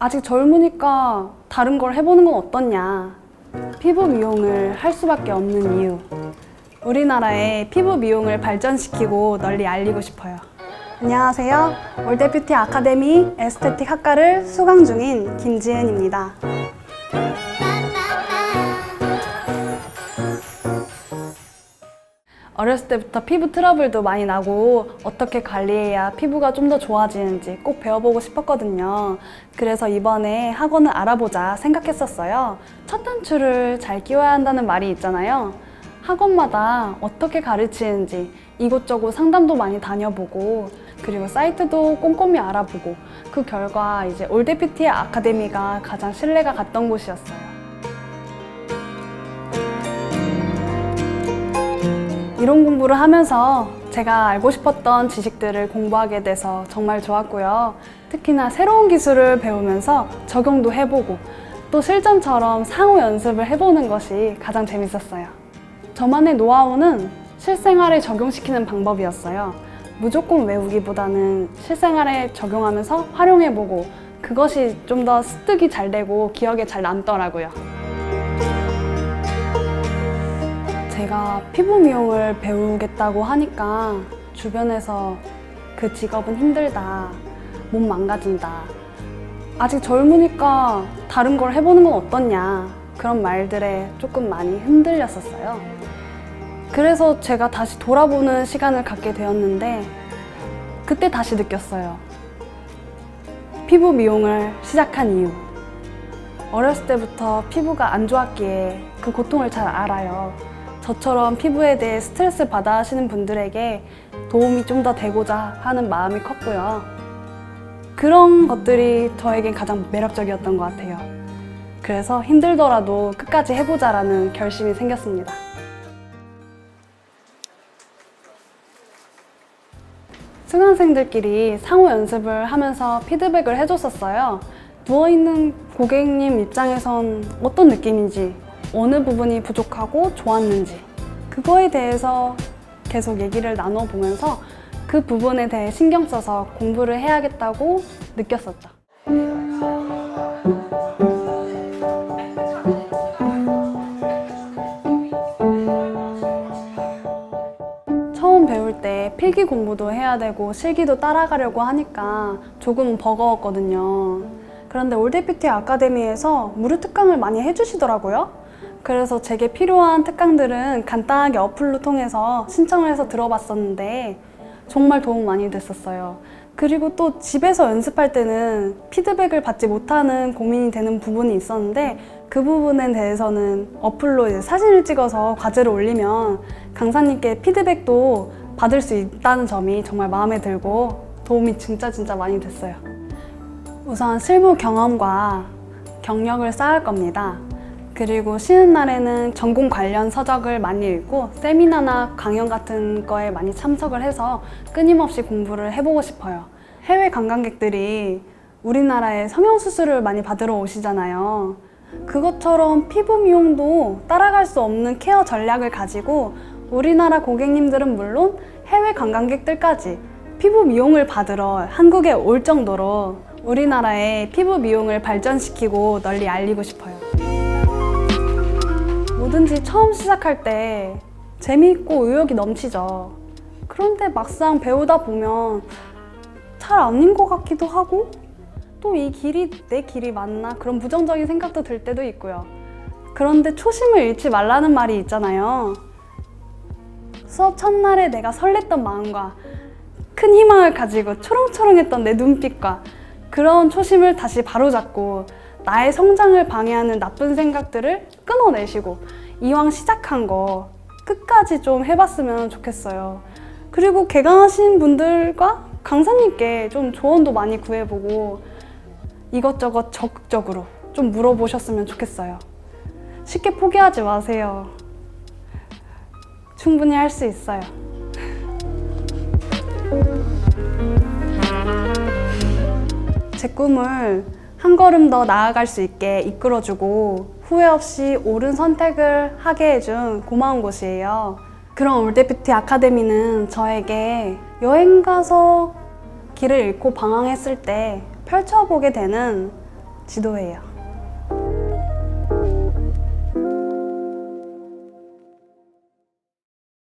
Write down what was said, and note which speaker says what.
Speaker 1: 아직 젊으니까 다른 걸 해보는 건 어떻냐. 피부 미용을 할 수밖에 없는 이유. 우리나라의 피부 미용을 발전시키고 널리 알리고 싶어요. 안녕하세요. 올드뷰티 아카데미 에스테틱 학과를 수강 중인 김지은입니다. 어렸을 때부터 피부 트러블도 많이 나고 어떻게 관리해야 피부가 좀 더 좋아지는지 꼭 배워보고 싶었거든요. 그래서 이번에 학원을 알아보자 생각했었어요. 첫 단추를 잘 끼워야 한다는 말이 있잖아요. 학원마다 어떻게 가르치는지 이곳저곳 상담도 많이 다녀보고 그리고 사이트도 꼼꼼히 알아보고 그 결과 이제 올드뷰티 아카데미가 가장 신뢰가 갔던 곳이었어요. 이론 공부를 하면서 제가 알고 싶었던 지식들을 공부하게 돼서 정말 좋았고요. 특히나 새로운 기술을 배우면서 적용도 해보고 또 실전처럼 상호 연습을 해보는 것이 가장 재밌었어요. 저만의 노하우는 실생활에 적용시키는 방법이었어요. 무조건 외우기보다는 실생활에 적용하면서 활용해보고 그것이 좀 더 습득이 잘 되고 기억에 잘 남더라고요. 제가 피부 미용을 배우겠다고 하니까 주변에서 그 직업은 힘들다, 몸 망가진다, 아직 젊으니까 다른 걸 해보는 건 어떻냐 그런 말들에 조금 많이 흔들렸었어요. 그래서 제가 다시 돌아보는 시간을 갖게 되었는데 그때 다시 느꼈어요. 피부 미용을 시작한 이유. 어렸을 때부터 피부가 안 좋았기에 그 고통을 잘 알아요. 저처럼 피부에 대해 스트레스 받아 하시는 분들에게 도움이 좀 더 되고자 하는 마음이 컸고요. 그런 것들이 저에겐 가장 매력적이었던 것 같아요. 그래서 힘들더라도 끝까지 해보자라는 결심이 생겼습니다. 수강생들끼리 상호 연습을 하면서 피드백을 해줬었어요. 누워있는 고객님 입장에선 어떤 느낌인지, 어느 부분이 부족하고 좋았는지 그거에 대해서 계속 얘기를 나눠보면서 그 부분에 대해 신경 써서 공부를 해야겠다고 느꼈었죠. 처음 배울 때 필기 공부도 해야 되고 실기도 따라가려고 하니까 조금은 버거웠거든요. 그런데 올드뷰티 아카데미에서 무료 특강을 많이 해주시더라고요. 그래서 제게 필요한 특강들은 간단하게 어플로 통해서 신청을 해서 들어봤었는데 정말 도움 많이 됐었어요. 그리고 또 집에서 연습할 때는 피드백을 받지 못하는 고민이 되는 부분이 있었는데 그 부분에 대해서는 어플로 이제 사진을 찍어서 과제를 올리면 강사님께 피드백도 받을 수 있다는 점이 정말 마음에 들고 도움이 진짜 많이 됐어요. 우선 실무 경험과 경력을 쌓을 겁니다. 그리고 쉬는 날에는 전공 관련 서적을 많이 읽고 세미나나 강연 같은 거에 많이 참석을 해서 끊임없이 공부를 해보고 싶어요. 해외 관광객들이 우리나라에 성형수술을 많이 받으러 오시잖아요. 그것처럼 피부 미용도 따라갈 수 없는 케어 전략을 가지고 우리나라 고객님들은 물론 해외 관광객들까지 피부 미용을 받으러 한국에 올 정도로 우리나라의 피부 미용을 발전시키고 널리 알리고 싶어요. 뭐든지 처음 시작할 때 재미있고 의욕이 넘치죠. 그런데 막상 배우다 보면 잘 아닌 것 같기도 하고 또 이 길이 내 길이 맞나 그런 부정적인 생각도 들 때도 있고요. 그런데 초심을 잃지 말라는 말이 있잖아요. 수업 첫날에 내가 설렜던 마음과 큰 희망을 가지고 초롱초롱했던 내 눈빛과 그런 초심을 다시 바로잡고 나의 성장을 방해하는 나쁜 생각들을 끊어내시고 이왕 시작한 거 끝까지 좀 해봤으면 좋겠어요. 그리고 개강하신 분들과 강사님께 좀 조언도 많이 구해보고 이것저것 적극적으로 좀 물어보셨으면 좋겠어요. 쉽게 포기하지 마세요. 충분히 할 수 있어요. 제 꿈을 한 걸음 더 나아갈 수 있게 이끌어주고 후회 없이 옳은 선택을 하게 해준 고마운 곳이에요. 그런 올드뷰티 아카데미는 저에게 여행 가서 길을 잃고 방황했을 때 펼쳐보게 되는 지도예요.